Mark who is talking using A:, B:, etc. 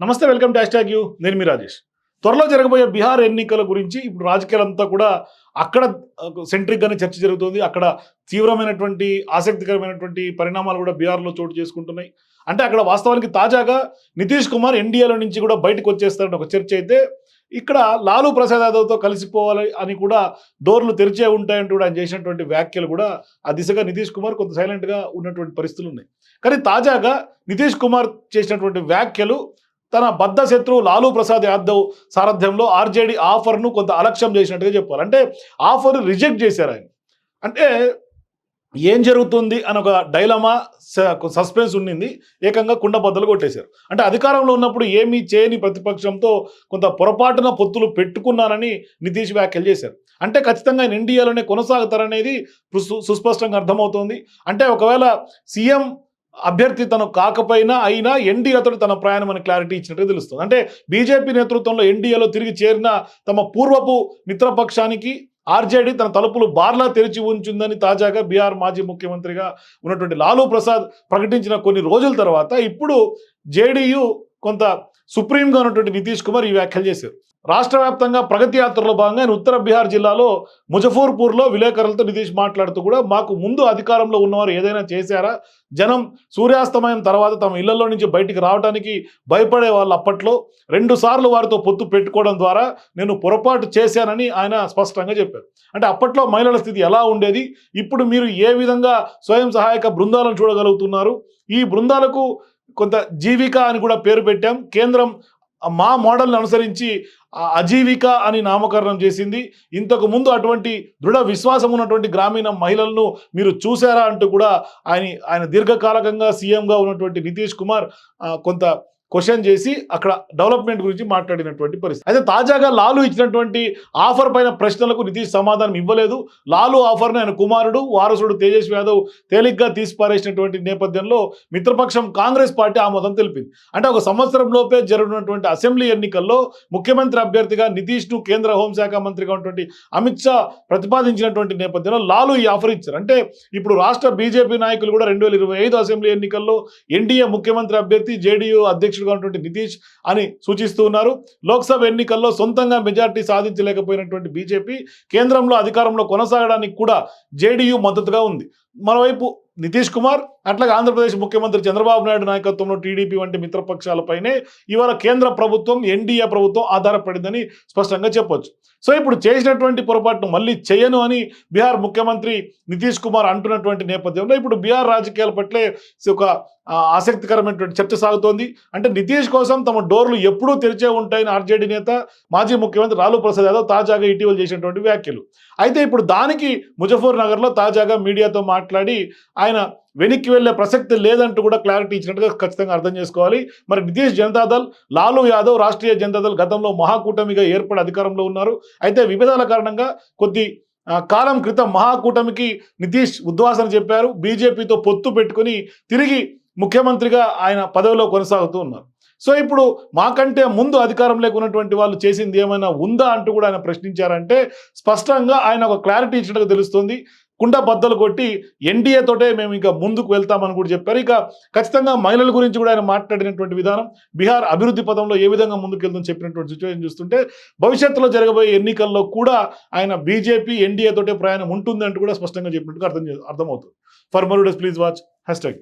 A: నమస్తే, welcome to hash tag you. నేను మీ రాజేష్. త్వరలో జరగబోయే బీహార్ ఎన్నికల గురించి ఇప్పుడు రాజకీయాలంతా కూడా అక్కడ సెంట్రిక్గానే చర్చ జరుగుతుంది. అక్కడ తీవ్రమైనటువంటి ఆసక్తికరమైనటువంటి పరిణామాలు కూడా బీహార్లో చోటు చేసుకుంటున్నాయి. అంటే అక్కడ వాస్తవానికి తాజాగా నితీష్ కుమార్ ఎన్డీఏలో నుంచి కూడా బయటకు వచ్చేస్తారని ఒక చర్చ అయితే, ఇక్కడ లాలూ ప్రసాద్ యాదవ్తో కలిసిపోవాలి అని కూడా డోర్లు తెరిచే ఉంటాయంటూ కూడా ఆయన చేసినటువంటి వ్యాఖ్యలు కూడా ఆ దిశగా నితీష్ కుమార్ కొంత సైలెంట్గా ఉన్నటువంటి పరిస్థితులు ఉన్నాయి. కానీ తాజాగా నితీష్ కుమార్ చేసినటువంటి వ్యాఖ్యలు తన బద్ధ శత్రువు లాలూ ప్రసాద్ యాదవ్ సారథ్యంలో ఆర్జేడీ ఆఫర్ను కొంత అలక్ష్యం చేసినట్టుగా చెప్పాలి. అంటే ఆఫర్ రిజెక్ట్ చేశారు ఆయన. అంటే ఏం జరుగుతుంది అని ఒక డైలమా సస్పెన్స్ ఉండింది. ఏకంగా కుండబద్దలు కొట్టేశారు. అంటే అధికారంలో ఉన్నప్పుడు ఏమీ చేయని ప్రతిపక్షంతో కొంత పొరపాటున పొత్తులు పెట్టుకున్నారని నితీష్ వ్యాఖ్యలు చేశారు. అంటే ఖచ్చితంగా ఆయన ఎన్డీఏలోనే కొనసాగుతారనేది సుస్పష్టంగా అర్థమవుతోంది. అంటే ఒకవేళ సీఎం అభ్యర్థి తను కాకపోయినా అయినా ఎన్డీఏతో తన ప్రయాణం అని క్లారిటీ ఇచ్చినట్టుగా తెలుస్తుంది. అంటే బీజేపీ నేతృత్వంలో ఎన్డీఏలో తిరిగి చేరిన తమ పూర్వపు మిత్రపక్షానికి ఆర్జేడీ తన తలుపులు బార్లా తెరిచి ఉంచిందని తాజాగా బీహార్ మాజీ ముఖ్యమంత్రిగా ఉన్నటువంటి లాలూ ప్రసాద్ ప్రకటించిన కొన్ని రోజుల తర్వాత ఇప్పుడు జేడీయూ కొంత సుప్రీంగా ఉన్నటువంటి నితీష్ కుమార్ ఈ వ్యాఖ్యలు చేశారు. రాష్ట్ర వ్యాప్తంగా ప్రగతి యాత్రలో భాగంగా ఆయన ఉత్తర బీహార్ జిల్లాలో ముజఫర్పూర్లో విలేకరులతో నితీష్ మాట్లాడుతూ కూడా, మాకు ముందు అధికారంలో ఉన్నవారు ఏదైనా చేశారా? జనం సూర్యాస్తమయం తర్వాత తమ ఇళ్లలో నుంచి బయటికి రావడానికి భయపడే వాళ్ళు. అప్పట్లో 2 సార్లు వారితో పొత్తు పెట్టుకోవడం ద్వారా నేను పొరపాటు చేశానని ఆయన స్పష్టంగా చెప్పారు. అంటే అప్పట్లో మహిళల స్థితి ఎలా ఉండేది, ఇప్పుడు మీరు ఏ విధంగా స్వయం సహాయక బృందాలను చూడగలుగుతున్నారు? ఈ బృందాలకు కొంత జీవిక అని కూడా పేరు పెట్టాం. కేంద్రం మా మోడల్ని అనుసరించి అజీవిక అని నామకరణం చేసింది. ఇంతకు ముందు అటువంటి దృఢ విశ్వాసం ఉన్నటువంటి గ్రామీణ మహిళలను మీరు చూసారా అంటూ కూడా ఆయన దీర్ఘకాలికంగా సీఎంగా ఉన్నటువంటి నితీష్ కుమార్ కొంత క్వశ్చన్ చేసి అక్కడ డెవలప్మెంట్ గురించి మాట్లాడినటువంటి పరిస్థితి. అయితే తాజాగా లాలూ ఇచ్చినటువంటి ఆఫర్ పైన ప్రశ్నలకు నితీష్ సమాధానం ఇవ్వలేదు. లాలూ ఆఫర్ను ఆయన కుమారుడు వారసుడు తేజస్వి యాదవ్ తేలిగ్గా తీసిపారేసినటువంటి నేపథ్యంలో మిత్రపక్షం కాంగ్రెస్ పార్టీ ఆమోదం తెలిపింది. అంటే ఒక సంవత్సరం లోపే జరుగుతున్నటువంటి అసెంబ్లీ ఎన్నికల్లో ముఖ్యమంత్రి అభ్యర్థిగా నితీష్ను కేంద్ర హోంశాఖ మంత్రిగా ఉన్నటువంటి అమిత్ షా ప్రతిపాదించినటువంటి నేపథ్యంలో లాలూ ఈ ఆఫర్ ఇచ్చారు. అంటే ఇప్పుడు రాష్ట్ర బీజేపీ నాయకులు కూడా 2025 అసెంబ్లీ ఎన్నికల్లో ఎన్డీఏ ముఖ్యమంత్రి అభ్యర్థి జేడీయూ అధ్యక్షుడు నితీష్ అని సూచిస్తూ ఉన్నారు. లోక్సభ ఎన్నికల్లో సొంతంగా మెజార్టీ సాధించలేకపోయినటువంటి బీజేపీ కేంద్రంలో అధికారంలో కొనసాగడానికి కూడా జేడీయూ మద్దతుగా ఉంది. మరోవైపు నితీష్ కుమార్ అట్లాగే ఆంధ్రప్రదేశ్ ముఖ్యమంత్రి చంద్రబాబు నాయుడు నాయకత్వంలో టీడీపీ వంటి మిత్రపక్షాలపైనే ఇవాళ కేంద్ర ప్రభుత్వం ఎన్డీఏ ప్రభుత్వం ఆధారపడిందని స్పష్టంగా చెప్పొచ్చు. సో ఇప్పుడు చేసినటువంటి పొరపాటును మళ్ళీ చేయను అని బీహార్ ముఖ్యమంత్రి నితీష్ కుమార్ అంటున్నటువంటి నేపథ్యంలో ఇప్పుడు బీహార్ రాజకీయాల పట్లే ఒక ఆసక్తికరమైనటువంటి చర్చ సాగుతోంది. అంటే నితీష్ కోసం తమ డోర్లు ఎప్పుడూ తెరిచే ఉంటాయని ఆర్జేడీ నేత మాజీ ముఖ్యమంత్రి లాలూ ప్రసాద్ యాదవ్ తాజాగా ఇటీవల చేసినటువంటి వ్యాఖ్యలు. అయితే ఇప్పుడు దానికి ముజఫర్ నగర్లో తాజాగా మీడియాతో మాట్లాడి ఆయన వెనక్కి వెళ్లే ప్రసక్తి లేదంటూ కూడా క్లారిటీ ఇచ్చినట్టుగా ఖచ్చితంగా అర్థం చేసుకోవాలి. మరి నితీష్ జనతాదళ్, లాలూ యాదవ్ రాష్ట్రీయ జనతాదళ్ గతంలో మహాకూటమిగా ఏర్పడి అధికారంలో ఉన్నారు. అయితే విభేదాల కారణంగా కొద్ది కాలం క్రితం మహాకూటమికి నితీష్ ఉద్వాసన చెప్పారు. బీజేపీతో పొత్తు పెట్టుకుని తిరిగి ముఖ్యమంత్రిగా ఆయన పదవిలో కొనసాగుతూ ఉన్నారు. సో ఇప్పుడు మాకంటే ముందు అధికారంలోకి ఉన్నటువంటి వాళ్ళు చేసింది ఏమైనా ఉందా అంటూ కూడా ఆయన ప్రశ్నించారంటే స్పష్టంగా ఆయన ఒక క్లారిటీ ఇచ్చినట్టుగా తెలుస్తుంది. కుండ బద్దలు కొట్టి ఎన్డీఏ తోటే మేము ఇంకా ముందుకు వెళ్తామని కూడా చెప్పారు. ఇక ఖచ్చితంగా మహిళల గురించి కూడా ఆయన మాట్లాడినటువంటి విధానం, బీహార్ అభివృద్ధి పదంలో ఏ విధంగా ముందుకెళ్తుందని చెప్పినటువంటి సిచ్యువేషన్ చూస్తుంటే భవిష్యత్తులో జరగబోయే ఎన్నికల్లో కూడా ఆయన బీజేపీ ఎన్డీఏ తోటే ప్రయాణం ఉంటుంది అంటూ కూడా స్పష్టంగా చెప్పినట్టుగా అర్థమవుతుంది. For more videos please watch hash tag.